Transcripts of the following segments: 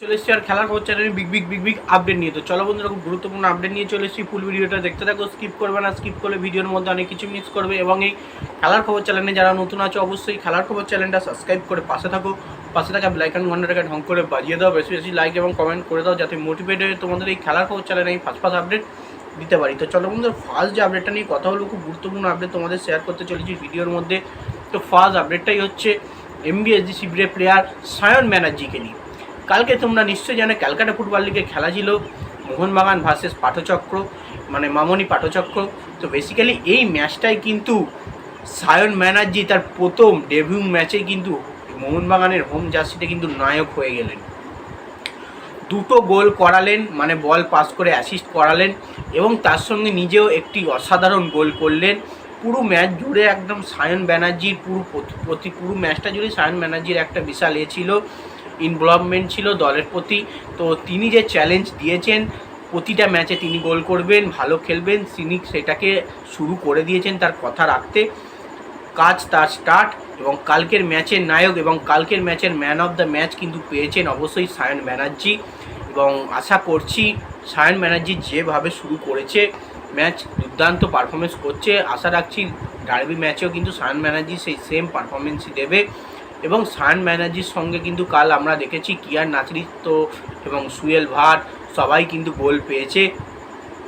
চলে এসেছি আর খেলার খবর চ্যানেলে বিগ আপডেট নিয়ে। তো চলো বন্ধুরা, খুব গুরুত্বপূর্ণ আপডেট নিয়ে চলে এসেছি। ফুল ভিডিওটা দেখতে থাকো, স্কিপ করবে না। স্কিপ করলে ভিডিওর মধ্যে অনেক কিছু মিস করবে। এবং এই খেলার খবর চ্যানেলে যারা নতুন আছে অবশ্যই খেলার খবর চ্যানেলটা সাবস্ক্রাইব করে পাশে থাকো। পাশে থাকা বেল আইকন ঘন্টাটাকে ঢং করে বাজিয়ে দাও, বেশি বেশি লাইক এবং কমেন্ট করে দাও, যাতে মোটিভেট হয়ে তোমাদের এই খেলার খবর চ্যানেলে এই ফার্স্ট আপডেট দিতে পারি। তো চলো বন্ধুরা, ফার্স্ট যে আপডেটটা নিয়ে কথা হলো, খুব গুরুত্বপূর্ণ আপডেট তোমাদের শেয়ার করতে চলেছি ভিডিওর মধ্যে। তো ফার্স্ট আপডেটটাই হচ্ছে এমবিএসজি শিবিরের প্লেয়ার সায়ন ব্যানার্জিকে নিয়ে। কালকে তোমরা নিশ্চয়ই জানো ক্যালকাটা ফুটবল লিগে খেলা ছিল মোহনবাগান ভার্সেস পাঠচক্র, মানে মামনি পাঠচক্র। তো বেসিক্যালি এই ম্যাচটাই কিন্তু সায়ন ব্যানার্জি তার প্রথম ডেবিউ ম্যাচে কিন্তু মোহনবাগানের হোম জার্সিতে কিন্তু নায়ক হয়ে গেলেন। দুটো গোল করালেন, মানে বল পাস করে অ্যাসিস্ট করালেন এবং তার সঙ্গে নিজেও একটি অসাধারণ গোল করলেন। পুরো ম্যাচ জুড়ে একদম সায়ন ব্যানার্জির পুরো ম্যাচটা জুড়ে সায়ন ব্যানার্জির একটা বিশাল ছিল, ইনভলভমেন্ট ছিল দলের প্রতি। তো তিনি যে চ্যালেঞ্জ দিয়েছেন প্রতিটা ম্যাচে তিনি গোল করবেন, ভালো খেলবেন, তিনি সেটাকে শুরু করে দিয়েছেন তার কথা রাখতে। কাজ তার স্টার্ট এবং কালকের ম্যাচের নায়ক এবং কালকের ম্যাচের ম্যান অফ দ্য ম্যাচ কিন্তু পেয়েছেন অবশ্যই সায়ন ব্যানার্জি। এবং আশা করছি সায়ন ব্যানার্জি যেভাবে শুরু করেছে ম্যাচ দুর্দান্ত পারফরমেন্স করছে, আশা রাখছি ডার্বি ম্যাচেও কিন্তু সায়ন ব্যানার্জি সেই সেম পারফরমেন্সই দেবে। এবং সায়ন ব্যানার্জির সঙ্গে কিন্তু কাল আমরা দেখেছি কিয়ার নাসিরি তো এবং সুয়েল ভাট সবাই কিন্তু গোল পেয়েছে।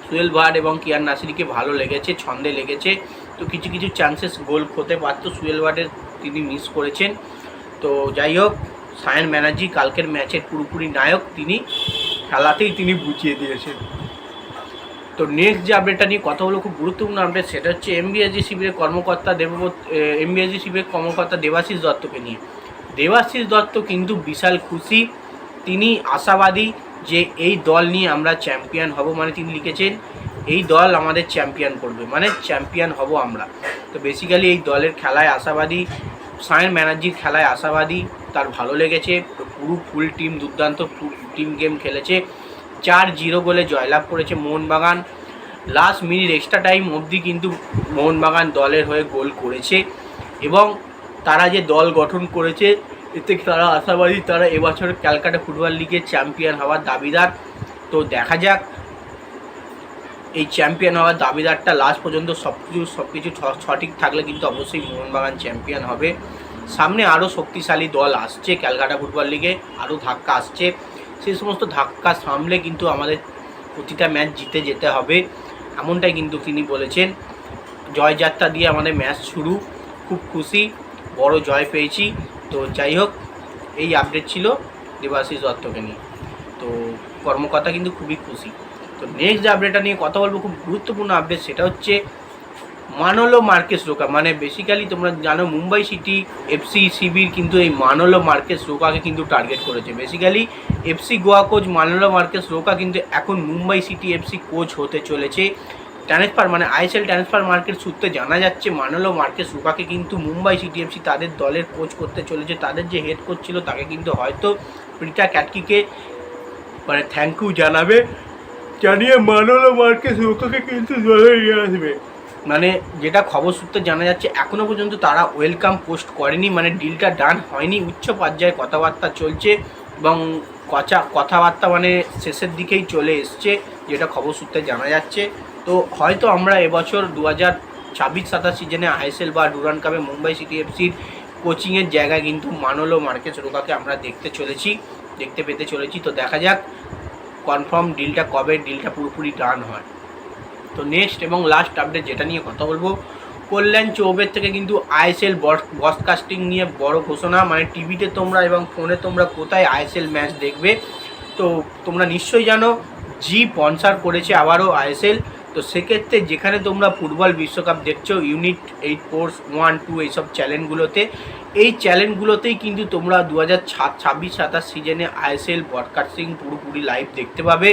সুয়েল ভাট এবং কিয়ার নাসিরিকে ভালো লেগেছে, ছন্দে লেগেছে। তো কিছু কিছু চান্সেস গোল হতে পারতো সুয়েল ভাটের, তিনি মিস করেছেন। তো যাই হোক, সায়ন ব্যানার্জি কালকের ম্যাচের পুরোপুরি নায়ক, তিনি খেলাতেই তিনি বুঝিয়ে দিয়েছেন। তো নেক্সট যে আপডেটটা নিয়ে কথা হলো, খুব গুরুত্বপূর্ণ আপডেট, সেটা হচ্ছে এমবিএসজি শিবিরের কর্মকর্তা দেবাশিস দত্তকে নিয়ে। দেবাশিস দত্ত কিন্তু বিশাল খুশি, তিনি আশাবাদী যে এই দল নিয়ে আমরা চ্যাম্পিয়ন হব। মানে তিনি লিখেছেন এই দল আমাদের চ্যাম্পিয়ন করবে, মানে চ্যাম্পিয়ন হব আমরা। তো বেসিক্যালি এই দলের খেলায় আশাবাদী, সায়ন ব্যানার্জির খেলায় আশাবাদী, তার ভালো লেগেছে। পুরো ফুল টিম দুর্দান্ত টিম গেম খেলেছে, 4-0 গোলে জয়লাভ করেছে Mohun Bagan. Last minute extra time অবধি কিন্তু মোহনবাগান দলের হয়ে গোল করেছে এবং তারা যে দল গঠন করেছে এতে তারা আশাবাদী তারা এবছর ক্যালকাটা ফুটবল লিগে চ্যাম্পিয়ন হওয়ার দাবিদার। তো দেখা যাক, এই চ্যাম্পিয়ন হওয়ার দাবিদারটা লাস্ট পর্যন্ত সব কিছু সঠিক থাকলে কিন্তু অবশ্যই মোহনবাগান চ্যাম্পিয়ন হবে। সামনে আরও শক্তিশালী দল আসছে ক্যালকাটা ফুটবল লিগে, আরও ধাক্কা আসছে। সেই সমস্ত ধাক্কা সামলে কিন্তু আমাদের প্রতিটা ম্যাচ জিতে যেতে হবে, এমনটাই কিন্তু তিনি বলেছেন। জয়যাত্রা দিয়ে আমাদের ম্যাচ শুরু, খুব খুশি, বড় জয় পেয়েছি। তো যাই হোক, এই আপডেট ছিল দেবাশিস দত্তকে নিয়ে। তো কর্মকর্তা কিন্তু খুবই খুশি। তো নেক্সট যে আপডেটটা নিয়ে কথা বলবো, খুব গুরুত্বপূর্ণ আপডেট, সেটা হচ্ছে মানলো মার্কেস রোকা। মানে বেসিক্যালি তোমরা জানো মুম্বাই সিটি এফসি শিবির কিন্তু এই মানলো মার্কেস রোকাকে কিন্তু টার্গেট করেছে। Basically FC Goa coach Manolo Marquez Roca কিন্তু এখন মুম্বাই সিটি এফসি কোচ হতে চলেছে। ট্রান্সফার মানে আইএসএল ট্রান্সফার মার্কেট সূত্রে জানা যাচ্ছে মানলো মার্কেস রোকাকে কিন্তু মুম্বাই সিটি এফসি তাদের দলের কোচ করতে চলেছে। তাদের যে হেড কোচ ছিল তাকে কিন্তু হয়তো প্রিটা ক্যাটকিকে মানে থ্যাংক ইউ জানাবে, জানিয়ে মানলো মার্কেস রোকাকে কিন্তু দলে নিয়ে আসবে। মানে যেটা খবর সূত্রে জানা যাচ্ছে এখনও পর্যন্ত তারা ওয়েলকাম পোস্ট করেনি, মানে ডিলটা ডান হয়নি, উচ্চ পর্যায়ে কথাবার্তা চলছে এবং কথাবার্তা মানে শেষের দিকেই চলে এসছে, যেটা খবর সূত্রে জানা যাচ্ছে। তো হয়তো আমরা এবছর 2026-27 সিজনে আইএসএল বা ডুরান্ড কাপে মুম্বাই সিটি এফসির কোচিংয়ের জায়গায় কিন্তু মানলো মার্কেস রোকাকে আমরা দেখতে পেতে চলেছি। তো দেখা যাক কনফার্ম ডিলটা কবে ডিলটা পুরোপুরি ডান হয়। তো নেক্সট এবং লাস্ট আপডেট যেটা নিয়ে কথা বলবো, কল্যাণ চৌবের থেকে কিন্তু আইএসএল ব্রডকাস্টিং নিয়ে বড় ঘোষণা। মানে টিভিতে তোমরা এবং ফোনে তোমরা কোথায় আইএসএল ম্যাচ দেখবে, তো তোমরা নিশ্চয়ই জানো জি স্পন্সর করেছে আবারও আইএসএল। তো সেক্ষেত্রে যেখানে তোমরা ফুটবল বিশ্বকাপ দেখছো ইউনিট 8 ফোর্স 1 2 এইসব চ্যানেলগুলোতে, এই চ্যানেলগুলোতেই কিন্তু তোমরা 2026-27 সিজনে আইএসএল ব্রডকাস্টিং পুরোপুরি লাইভ দেখতে পাবে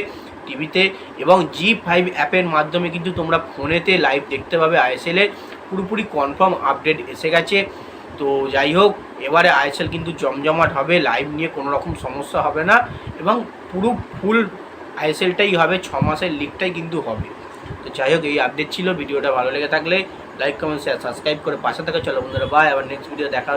টিভিতে। এবং জি5 অ্যাপের মাধ্যমে কিন্তু তোমরা ফোনেতে লাইভ দেখতে পাবে আইএসএলের। পুরোপুরি কনফার্ম আপডেট এসে গেছে। তো যাই হোক, এবারে আইএসএল কিন্তু জমজমাট হবে, লাইভ নিয়ে কোনো রকম সমস্যা হবে না এবং পুরো ফুল আইএসএলটাই হবে, 6 মাসের লিগটাই কিন্তু হবে। তো যাই হোক, এই আপডেট ছিল। ভিডিওটা ভালো লেগে থাকলে লাইক কমেন্ট শেয়ার সাবস্ক্রাইব করে পাশে থাকা। চলো বন্ধুরা, বাই, আবার নেক্সট ভিডিও দেখা।